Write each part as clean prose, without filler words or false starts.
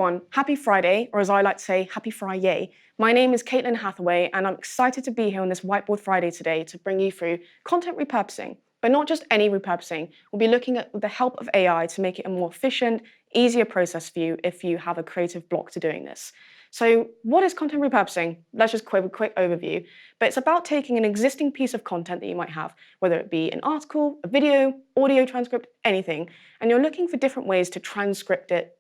everyone, happy Friday, or as I like to say, happy Friday. My name is Caitlin Hathaway, and I'm excited to be here on this Whiteboard Friday today to bring you through content repurposing, but not just any repurposing. We'll be looking at the help of AI to make it a more efficient, easier process for you if you have a creative block to doing this. So what is content repurposing? Let's just give a quick overview. But it's about taking an existing piece of content that you might have, whether it be an article, a video, audio transcript, anything, and you're looking for different ways to transcript it,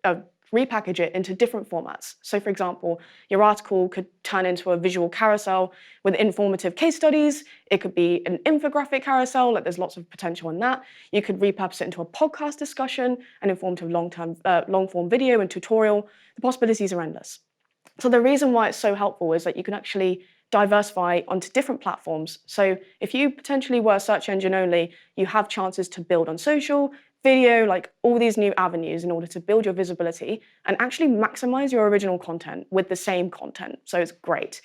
repackage it into different formats. So for example, your article could turn into a visual carousel with informative case studies. It could be an infographic carousel, like there's lots of potential in that. You could repurpose it into a podcast discussion, an informative long-form video and tutorial. The possibilities are endless. So the reason why it's so helpful is that you can actually diversify onto different platforms. So if you potentially were search engine only, you have chances to build on social, video, like all these new avenues in order to build your visibility and actually maximize your original content with the same content. So it's great.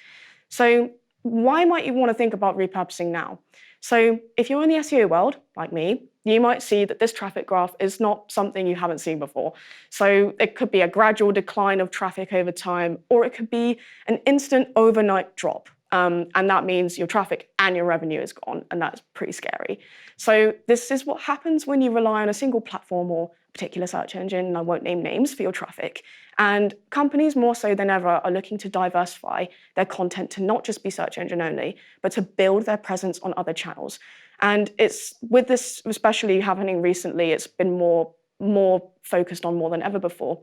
So why might you want to think about repurposing now? So if you're in the SEO world, like me, you might see that this traffic graph is not something you haven't seen before. So it could be a gradual decline of traffic over time, or it could be an instant overnight drop. And that means your traffic and your revenue is gone, and that's pretty scary. So this is what happens when you rely on a single platform or particular search engine, and I won't name names, for your traffic. And companies more so than ever are looking to diversify their content to not just be search engine only, but to build their presence on other channels. And it's with this especially happening recently, it's been more focused on more than ever before.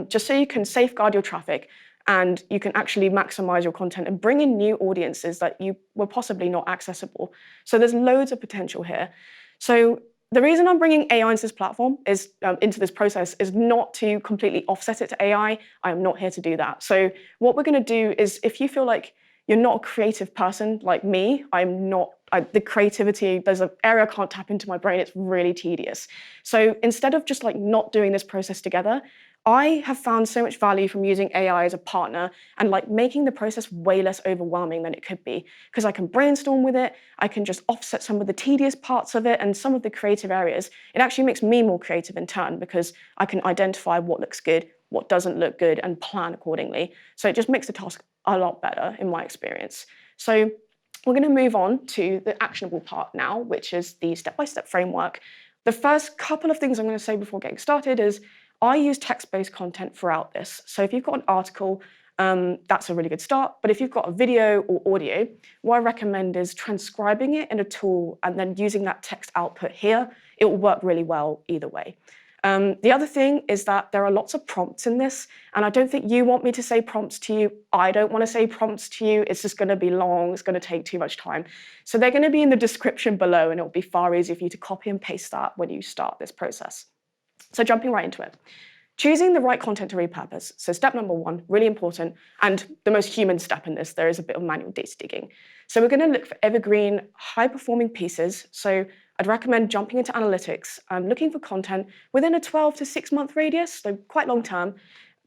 Just so you can safeguard your traffic and you can actually maximize your content and bring in new audiences that you were possibly not accessible. So there's loads of potential here. So the reason I'm bringing AI into this platform is into this process is not to completely offset it to AI. I am not here to do that. So what we're going to do is, if you feel like you're not a creative person like me, the creativity, there's an area I can't tap into my brain. It's really tedious. So instead of just like not doing this process together, I have found so much value from using AI as a partner and like making the process way less overwhelming than it could be, because I can brainstorm with it. I can just offset some of the tedious parts of it and some of the creative areas. It actually makes me more creative in turn because I can identify what looks good, what doesn't look good, and plan accordingly. So it just makes the task a lot better in my experience. So we're going to move on to the actionable part now, which is the step-by-step framework. The first couple of things I'm going to say before getting started is I use text-based content throughout this. So if you've got an article, that's a really good start. But if you've got a video or audio, what I recommend is transcribing it in a tool and then using that text output here. It will work really well either way. The other thing is that there are lots of prompts in this, and I don't think you want me to say prompts to you. I don't want to say prompts to you. It's just going to be long. It's going to take too much time. So they're going to be in the description below, and it'll be far easier for you to copy and paste that when you start this process. So jumping right into it. Choosing the right content to repurpose. So step number one, really important, and the most human step in this, there is a bit of manual data digging. So we're going to look for evergreen, high-performing pieces. So I'd recommend jumping into analytics and looking for content within a 12 to 6-month radius, so quite long term,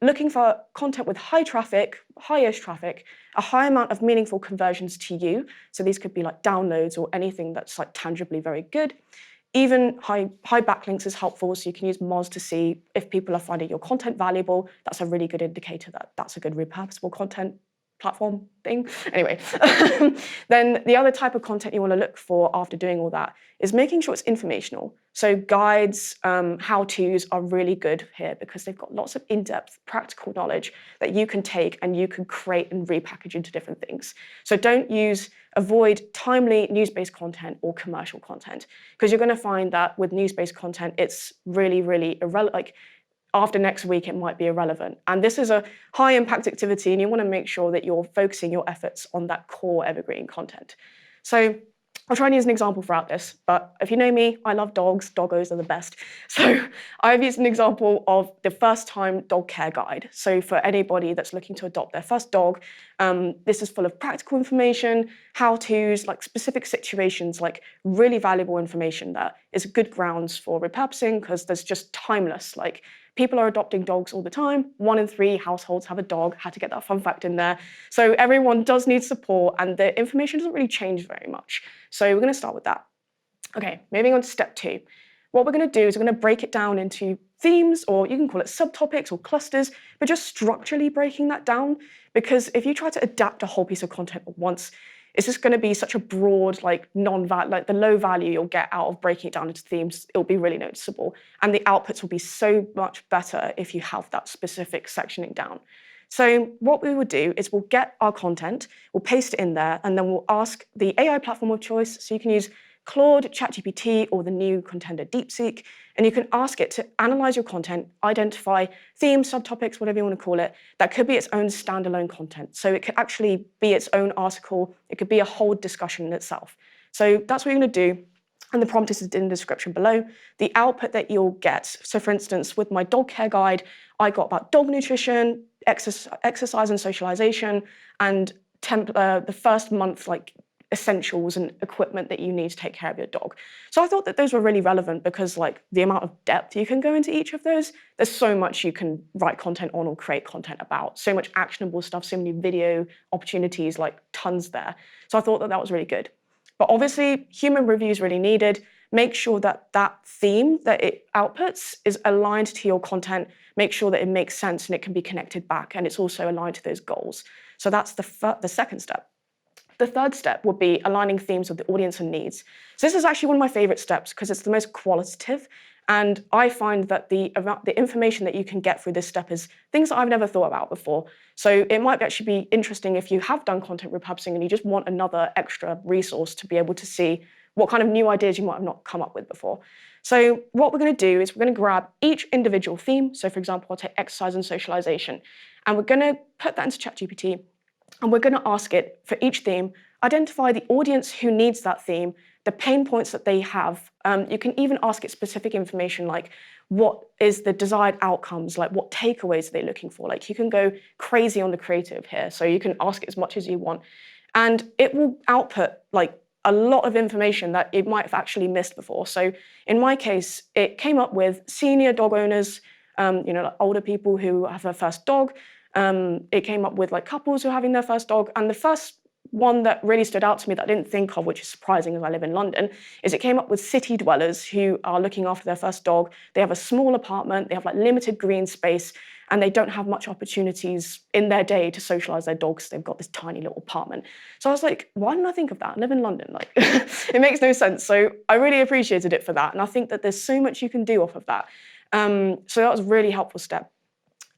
looking for content with high traffic, high-ish traffic, a high amount of meaningful conversions to you. So these could be like downloads or anything that's like tangibly very good. Even high backlinks is helpful, so you can use Moz to see if people are finding your content valuable. That's a really good indicator that that's a good repurposable content platform thing. Anyway, then the other type of content you want to look for after doing all that is making sure it's informational. So guides, how-tos are really good here because they've got lots of in-depth practical knowledge that you can take and you can create and repackage into different things. So avoid timely news-based content or commercial content, because you're going to find that with news-based content, it's really, really irrelevant. Like after next week, it might be irrelevant. And this is a high-impact activity, and you want to make sure that you're focusing your efforts on that core evergreen content. So I'll try and use an example throughout this, but if you know me, I love dogs. Doggos are the best. So I've used an example of the first-time dog care guide. So for anybody that's looking to adopt their first dog, this is full of practical information, how-tos, like specific situations, like really valuable information that is good grounds for repurposing because there's just timeless, like people are adopting dogs all the time. 1 in 3 households have a dog. Had to get that fun fact in there. So everyone does need support, and the information doesn't really change very much. So we're going to start with that. Okay, moving on to step 2. What we're going to do is we're going to break it down into themes, or you can call it subtopics or clusters, but just structurally breaking that down. Because if you try to adapt a whole piece of content at once, it's just going to be such a broad, like like the low value you'll get out of breaking it down into themes. It'll be really noticeable, and the outputs will be so much better if you have that specific sectioning down. So what we will do is we'll get our content, we'll paste it in there, and then we'll ask the AI platform of choice. So you can use Claude, ChatGPT, or the new contender DeepSeek, and you can ask it to analyze your content, identify themes, subtopics, whatever you want to call it. That could be its own standalone content. So it could actually be its own article. It could be a whole discussion in itself. So that's what you're going to do. And the prompt is in the description below. The output that you'll get, so for instance, with my dog care guide, I got about dog nutrition, exercise and socialization, and the first month, like essentials and equipment that you need to take care of your dog. So I thought that those were really relevant because like the amount of depth you can go into each of those, there's so much you can write content on or create content about, so much actionable stuff, so many video opportunities, like tons there. So I thought that that was really good. But obviously human review is really needed. Make sure that that theme that it outputs is aligned to your content. Make sure that it makes sense and it can be connected back, and it's also aligned to those goals. So that's the second step. The third step would be aligning themes with the audience and needs. So this is actually one of my favorite steps because it's the most qualitative. And I find that the information that you can get through this step is things that I've never thought about before. So it might actually be interesting if you have done content repurposing and you just want another extra resource to be able to see what kind of new ideas you might have not come up with before. So what we're going to do is we're going to grab each individual theme. So for example, I'll take exercise and socialization, and we're going to put that into ChatGPT. And we're going to ask it for each theme, identify the audience who needs that theme, the pain points that they have. You can even ask it specific information like what is the desired outcomes, like what takeaways are they looking for? Like you can go crazy on the creative here. So you can ask it as much as you want. And it will output like a lot of information that it might have actually missed before. So in my case, it came up with senior dog owners, like older people who have their first dog. It came up with like couples who are having their first dog. And the first one that really stood out to me that I didn't think of, which is surprising as I live in London, is it came up with city dwellers who are looking after their first dog. They have a small apartment, they have like limited green space, and they don't have much opportunities in their day to socialize their dogs. They've got this tiny little apartment. So I was like, why didn't I think of that? I live in London. Like, it makes no sense. So I really appreciated it for that. And I think that there's so much you can do off of that. So that was a really helpful step.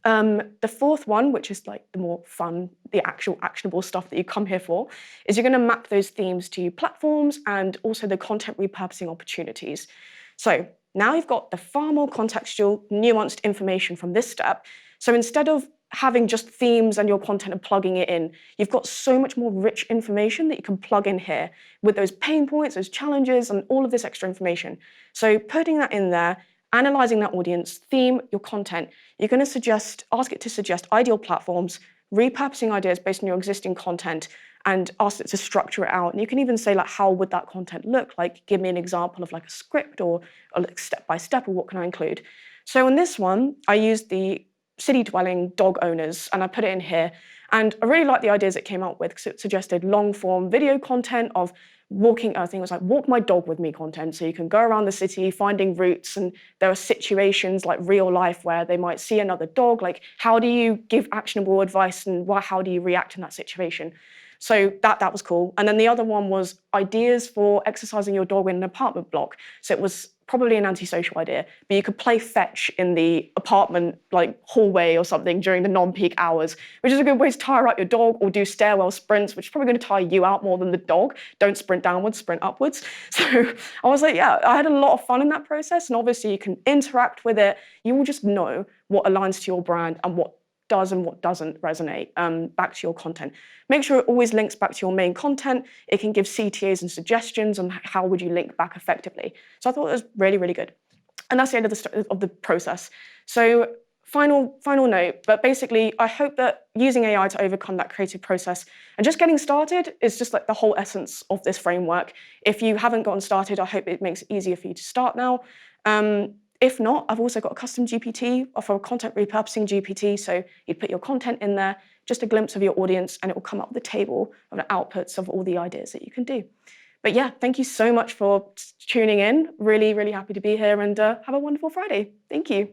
The fourth one, which is like the more fun, the actual actionable stuff that you come here for, is you're going to map those themes to platforms and also the content repurposing opportunities. So now you've got the far more contextual, nuanced information from this step. So instead of having just themes and your content and plugging it in, you've got so much more rich information that you can plug in here with those pain points, those challenges, and all of this extra information. So putting that in there, analyzing that audience, theme, your content, you're going to ask it to suggest ideal platforms, repurposing ideas based on your existing content, and ask it to structure it out. And you can even say, like, how would that content look? Like, give me an example of like a script or like step-by-step, or what can I include? So on this one, I used the city-dwelling dog owners, and I put it in here. And I really like the ideas it came up with because it suggested long-form video content of walking, I think it was like walk my dog with me content. So you can go around the city finding routes, and there are situations like real life where they might see another dog. Like, how do you give actionable advice, and how do you react in that situation? So that was cool. And then the other one was ideas for exercising your dog in an apartment block. So it was probably an antisocial idea, but you could play fetch in the apartment like hallway or something during the non-peak hours, which is a good way to tire out your dog, or do stairwell sprints, which is probably going to tire you out more than the dog. Don't sprint downwards, sprint upwards. So I was like, yeah, I had a lot of fun in that process. And obviously you can interact with it. You will just know what aligns to your brand and what does and what doesn't resonate back to your content. Make sure it always links back to your main content. It can give CTAs and suggestions on how would you link back effectively. So I thought it was really, really good. And that's the end of the process. So final note, but basically I hope that using AI to overcome that creative process and just getting started is just like the whole essence of this framework. If you haven't gotten started, I hope it makes it easier for you to start now. If not, I've also got a custom GPT for a content repurposing GPT. So you'd put your content in there, just a glimpse of your audience, and it will come up with a table of the outputs of all the ideas that you can do. But yeah, thank you so much for tuning in. Really, really happy to be here, and have a wonderful Friday. Thank you.